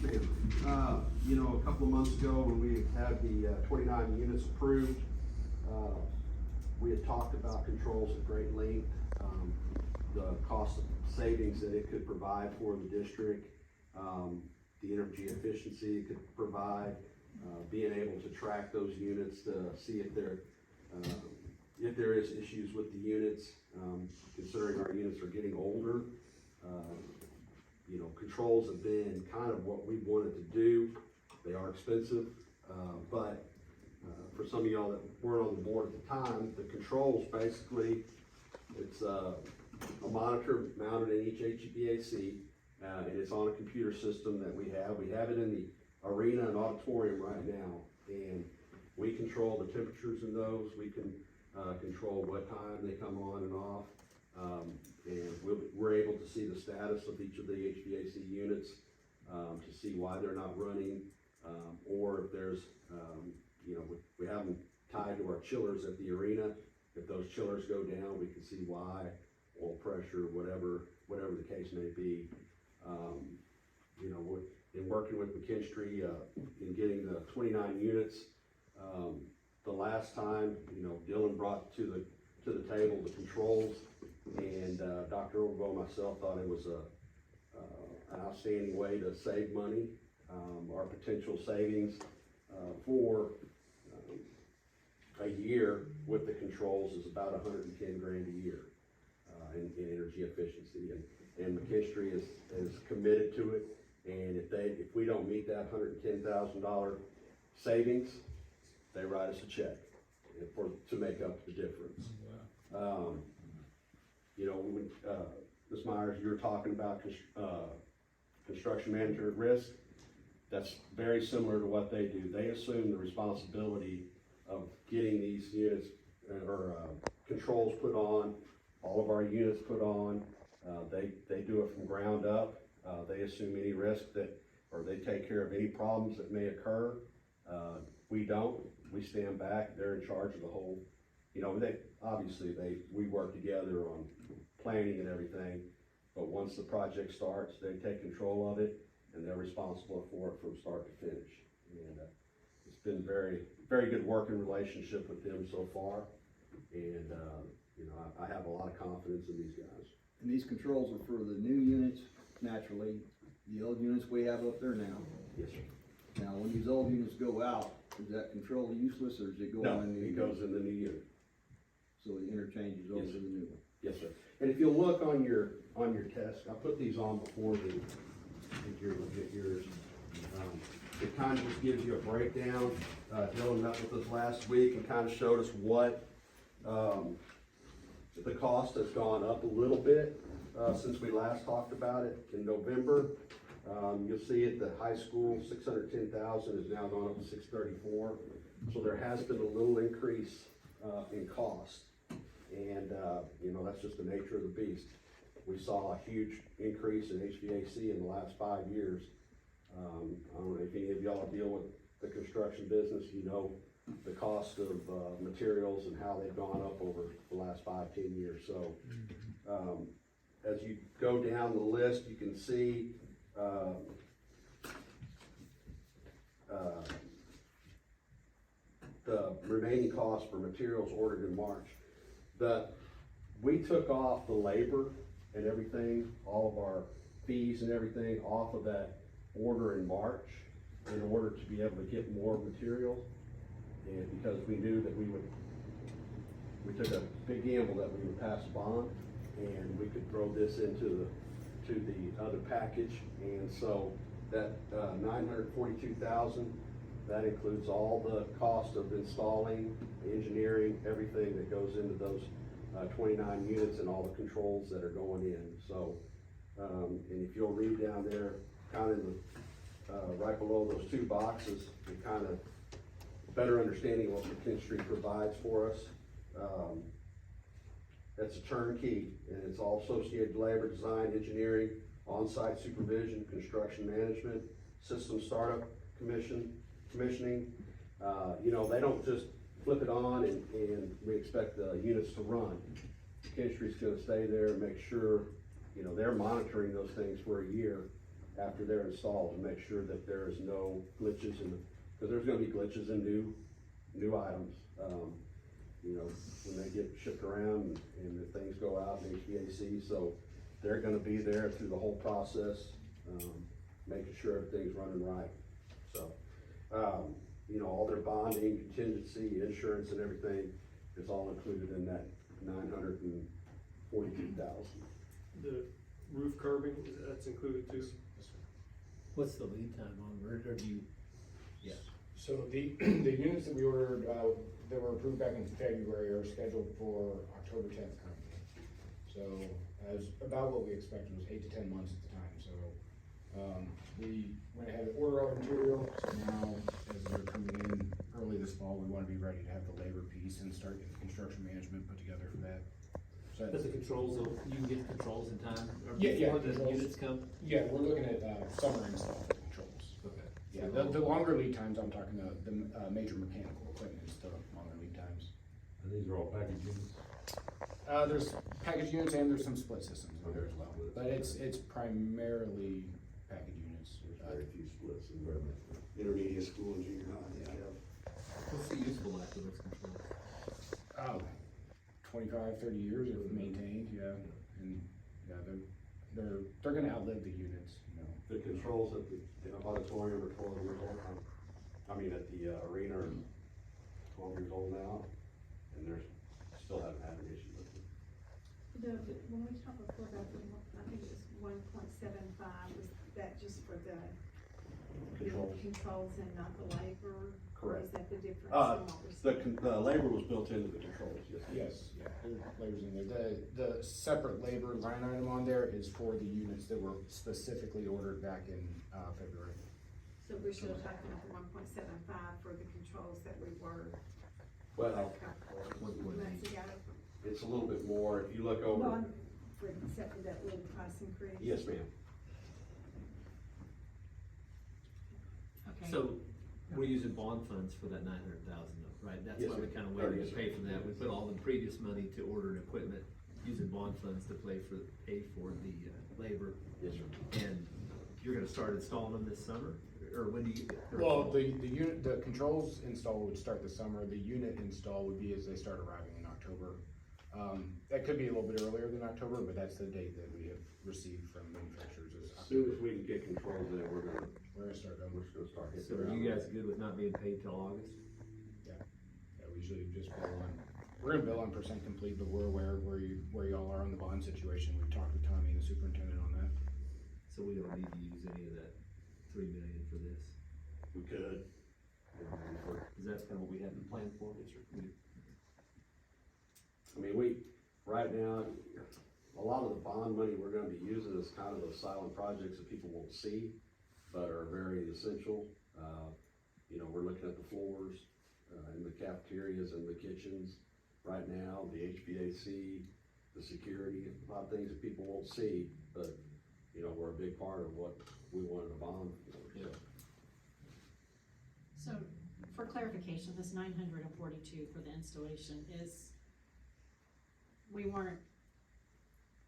Yes, ma'am. You know, a couple of months ago when we had the 29 units approved, we had talked about controls at great length, the cost of savings that it could provide for the district, the energy efficiency it could provide, being able to track those units to see if there is issues with the units, considering our units are getting older. You know, controls have been kind of what we wanted to do. They are expensive, but for some of y'all that weren't on the board at the time, the controls basically, it's a monitor mounted in each HVAC, and it's on a computer system that we have. We have it in the arena and auditorium right now, and we control the temperatures in those. We can control what time they come on and off. And we're able to see the status of each of the HVAC units, to see why they're not running, or if there's, you know, we have them tied to our chillers at the arena. If those chillers go down, we can see why, oil pressure, whatever the case may be. You know, in working with McKinstry, in getting the 29 units, the last time, you know, Dylan brought to the table the controls, and Dr. Overbo and myself thought it was an outstanding way to save money. Our potential savings for a year with the controls is about 110 grand a year in energy efficiency, and McKinstry is committed to it. And if we don't meet that $110,000 savings, they write us a check to make up the difference. Wow. You know, when Ms. Myers, you were talking about construction manager at risk. That's very similar to what they do. They assume the responsibility of getting these units or controls put on, all of our units put on. They do it from ground up. They assume any risk or they take care of any problems that may occur. We don't. We stand back. They're in charge of the whole. You know, we work together on planning and everything, but once the project starts, they take control of it, and they're responsible for it from start to finish. And it's been very, very good working relationship with them so far, and you know, I have a lot of confidence in these guys. And these controls are for the new units, naturally. The old units we have up there now. Yes, sir. Now, when these old units go out, is that control useless, or does it go No, on the new? it goes in the new unit. So it interchanges over Yes, to the new one. Yes, sir. And if you'll look on your test, I put these on before you're look at yours. It kind of just gives you a breakdown. Dylan met with us last week and kind of showed us what the cost has gone up a little bit since we last talked about it in November. You'll see at the high school, 610,000 is now gone up to 634. So there has been a little increase in cost. And, you know, that's just the nature of the beast. We saw a huge increase in HVAC in the last 5 years. I don't know if any of y'all deal with the construction business, you know the cost of materials and how they've gone up over the last 5-10 years. So as you go down the list, you can see the remaining costs for materials ordered in March. We took off the labor and everything, all of our fees and everything off of that order in March in order to be able to get more material, and because we knew that we took a big gamble that we would pass a bond and we could throw this into the other package. And so that 942,000, that includes all the cost of installing, engineering, everything that goes into those 29 units and all the controls that are going in. So, and if you'll read down there, kind of right below those two boxes, and kind of better understanding what McKinstry provides for us. That's a turnkey, and it's all associated labor, design, engineering, on-site supervision, construction management, system startup commissioning. You know, they don't just flip it on and we expect the units to run. McKinstry's gonna stay there and make sure, you know, they're monitoring those things for a year after they're installed to make sure that there is no glitches in the, because there's gonna be glitches in new items. You know, when they get shipped around and if things go out in HVAC, so they're gonna be there through the whole process, making sure everything's running right. So, you know, all their bonding, contingency, insurance and everything is all included in that $942,000. The roof curbing, that's included too? What's the lead time on, or do you? Yeah. So the units that we ordered, that were approved back in February are scheduled for October 10th currently. So as about what we expected was 8 to 10 months at the time, so, we went ahead and ordered all the material, so now as they're coming in early this fall, we wanna be ready to have the labor piece and start getting the construction management put together for that. So But the controls, you can get the controls in time, or Yeah, before the controls. units come? yeah, we're looking at, summer install for controls. Okay. Yeah, the longer lead times, I'm talking the major mechanical equipment is the longer lead times. And these are all package units? There's package units and there's some split systems in there as well, but it's primarily package units. There's very few splits in intermediate school and junior high, yeah. What's the useful life of those controls? 25, 30 years if maintained, yeah, and, yeah, they're gonna outlive the units, you know. The controls at the auditorium are 12 years old. I mean, at the arena are 12 years old now, and they're still haven't had an issue with them. When we talked before about the, I think it was 1.75, was that just for the controls and not the labor? Correct. Or is that the difference? in what we're seeing? The labor was built into the controls, yes. Yes, yeah, there's labor's in there. The separate labor line item on there is for the units that were specifically ordered back in, February. So we're still talking about the 1.75 for the controls that we were. Well, a couple of months ago. it's a little bit more, if you look Well, over, for, except for that little price increase. yes, ma'am. Okay. So, we're using bond funds for that 900,000 though, right? That's Yes, why we sir. kinda Oh, waited yes, to pay sir. for that. We put all the previous money to order equipment, using bond funds to pay for the labor. Yes, sir. And you're gonna start installing them this summer, or when do you? or Well, fall? the unit, the controls install would start this summer, the unit install would be as they start arriving in October. That could be a little bit earlier than October, but that's the date that we have received from manufacturers is As soon October. as we can get controls in, we're gonna Start going. start hitting. So are you guys good with not being paid till August? Yeah, we usually just bill on, we're gonna bill on percent complete, but we're aware of where y'all are on the bond situation. We've talked with Tommy, the superintendent, on that. So we don't need to use any of that 3 million for this? We could. Is that kind of what we had in plan for? I mean, right now, a lot of the bond money we're gonna be using is kind of those silent projects that people won't see, but are very essential. You know, we're looking at the floors, in the cafeterias and the kitchens right now, the HVAC, the security, a lot of things that people won't see, but, you know, we're a big part of what we wanted to bond for. Yeah. So, for clarification, this 942 for the installation is, we weren't,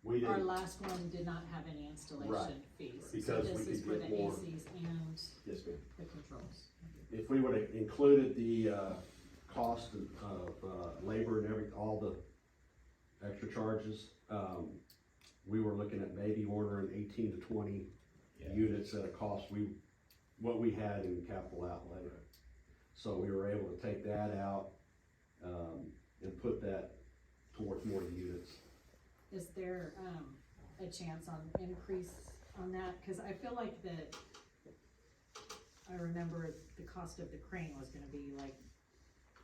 We our didn't, last one did not have any Right. installation fees. So Because we this is could for get the more. ACs and yes, ma'am. the controls. If we would've included the, cost of labor and all the extra charges, we were looking at maybe ordering 18 to 20 Yeah. units at a cost what we had in capital outlay. So we were able to take that out, and put that towards more units. Is there, a chance on increase on that? Cause I feel like I remember the cost of the crane was gonna be like,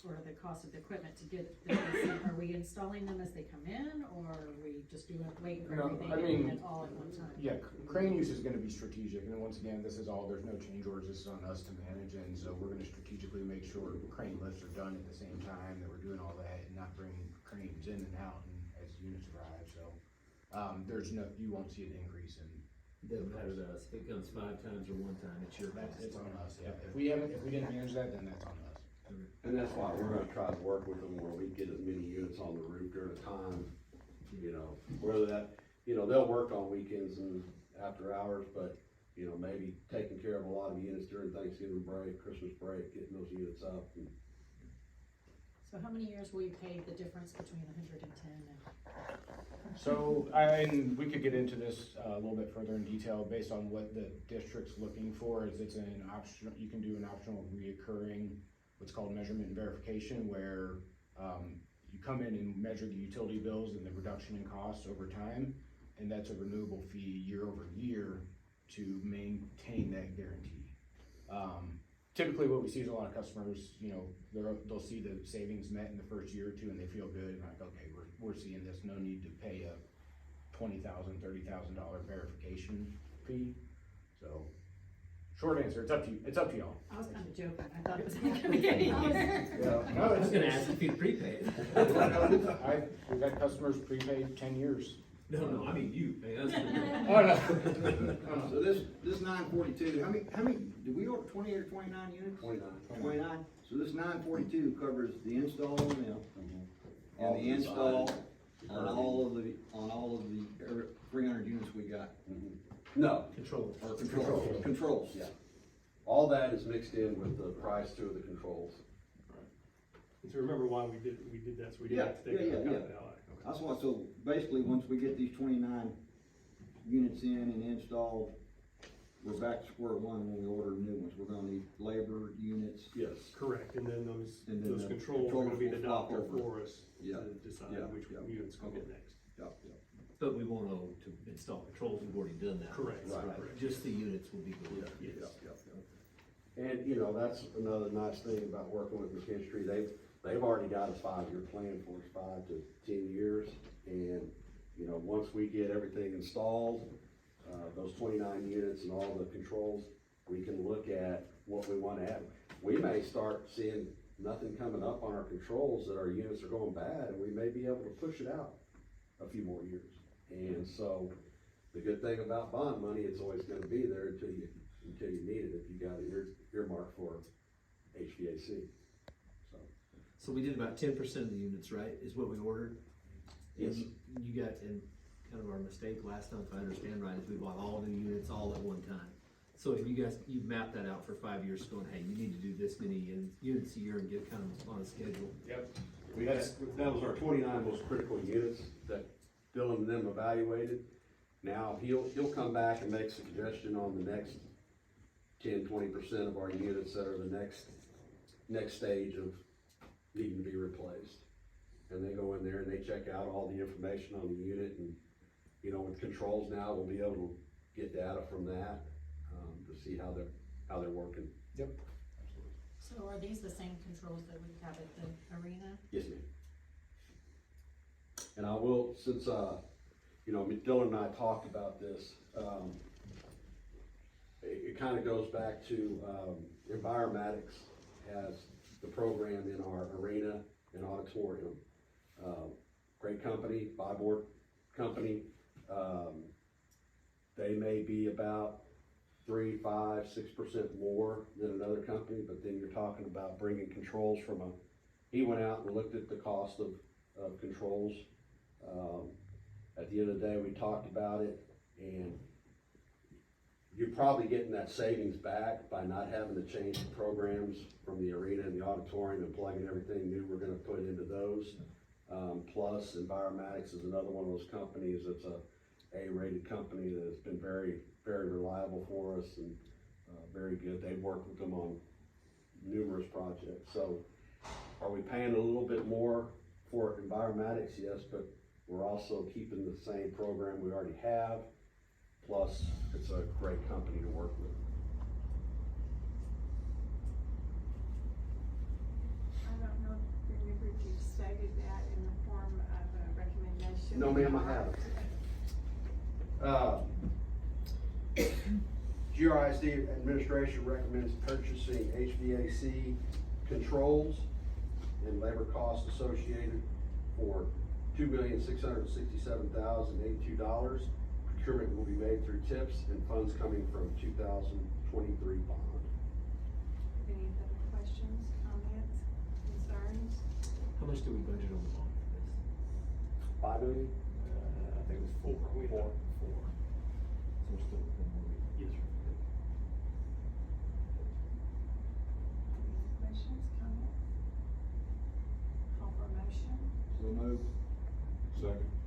or the cost of the equipment to get the AC. Are we installing them as they come in, or are we just waiting for No, everything I and doing mean, it all at one time? Yeah, crane use is gonna be strategic, and then once again, this is all, there's no change orders, this is on us to manage, and so we're gonna strategically make sure crane lifts are done at the same time, that we're doing all that, and not bringing cranes in and out and as units arrive, so. You won't see an increase in, Doesn't matter to us, if it comes 5 times or 1 time, it's your cost. it's on us, yeah, if we didn't manage that, then that's on us. And that's why we're gonna try to work with them where we get as many units on the roof during the time, you know, whether that, you know, they'll work on weekends and after hours, but you know, maybe taking care of a lot of units during Thanksgiving break, Christmas break, getting those units up. And So how many years will you pay the difference between 110 and? So, and we could get into this a little bit further in detail based on what the district's looking for, is it's an option, you can do an optional reoccurring, what's called measurement and verification, where, you come in and measure the utility bills and the reduction in costs over time, and that's a renewable fee year over year to maintain that guarantee. Typically what we see is a lot of customers, you know, they'll see the savings met in the first year or two and they feel good and like, okay, we're seeing this, no need to pay a $20,000, $30,000 verification fee. So, short answer, it's up to you, it's up to y'all. I was kind of joking, I thought it was gonna be any year. No, I was gonna ask if you prepaid. We've had customers prepaid 10 years. No, I mean you. I mean, that's Oh, no. So this 942, how many, did we order 20 or 29 units? 29. 29, so this 942 covers the install on them, All and the the install design. on all of the 300 units we got. No, Control. Or controls. yeah. All that is mixed in with the price too of the controls. And so remember why we did that, so we didn't have to take it out of the LI. That's why, so basically, once we get these 29 units in and installed, we're back to square one when we order new ones. We're gonna need labor units. Yes. Correct, and then those And then the controls are gonna be the controls will doctor flop over. for us Yeah, to decide yeah, which yeah. units go get next. Yep. But we won't know to install controls, we've already done that. Correct, Right. correct. Just the units will be going. Yes. And, you know, that's another nice thing about working with McKinstry, they've already got a 5-year plan for us, 5 to 10 years. And, you know, once we get everything installed, those 29 units and all the controls, we can look at what we wanna add. We may start seeing nothing coming up on our controls, that our units are going bad, and we may be able to push it out a few more years. And so, the good thing about bond money, it's always gonna be there until you need it, if you got it earmarked for HVAC, so. So we did about 10% of the units, right, is what we ordered? Yes. And you got, and kind of our mistake last time, if I understand right, is we bought all new units all at one time. So if you've mapped that out for 5 years, going, hey, you need to do this many units a year and get kind of on a schedule. Yep. That was our 29 most critical units that Dylan and them evaluated. Now, he'll come back and make a suggestion on the next 10-20% of our units that are the next stage of needing to be replaced. And they go in there and they check out all the information on the unit, and, you know, with controls now, we'll be able to get data from that, to see how they're working. Yep. So are these the same controls that we have at the arena? Yes, ma'am. And I will, since, you know, Dylan and I talked about this, it kind of goes back to, Enviromatics has the program in our arena and auditorium. Great company, buy board company. They may be about 3, 5, 6% more than another company, but then you're talking about bringing controls from he went out and looked at the cost of controls. At the end of the day, we talked about it, and you're probably getting that savings back by not having to change the programs from the arena and the auditorium and plugging everything new we're gonna put into those. Plus, Enviromatics is another one of those companies that's a A-rated company that has been very, very reliable for us and very good. They've worked with them on numerous projects. So, are we paying a little bit more for Enviromatics? Yes, but we're also keeping the same program we already have. Plus, it's a great company to work with. I don't know, remember if you stated that in the form of a recommendation? No, ma'am, I haven't. GRISD administration recommends purchasing HVAC controls and labor costs associated for $2,667,082. Procurement will be made through tips and funds coming from 2023 bond. Any other questions, comments, concerns? How much do we budget on the bond for this? $5 million? I think it was 4. We had 4. So we're still within 1 week. Yes, sir. Second.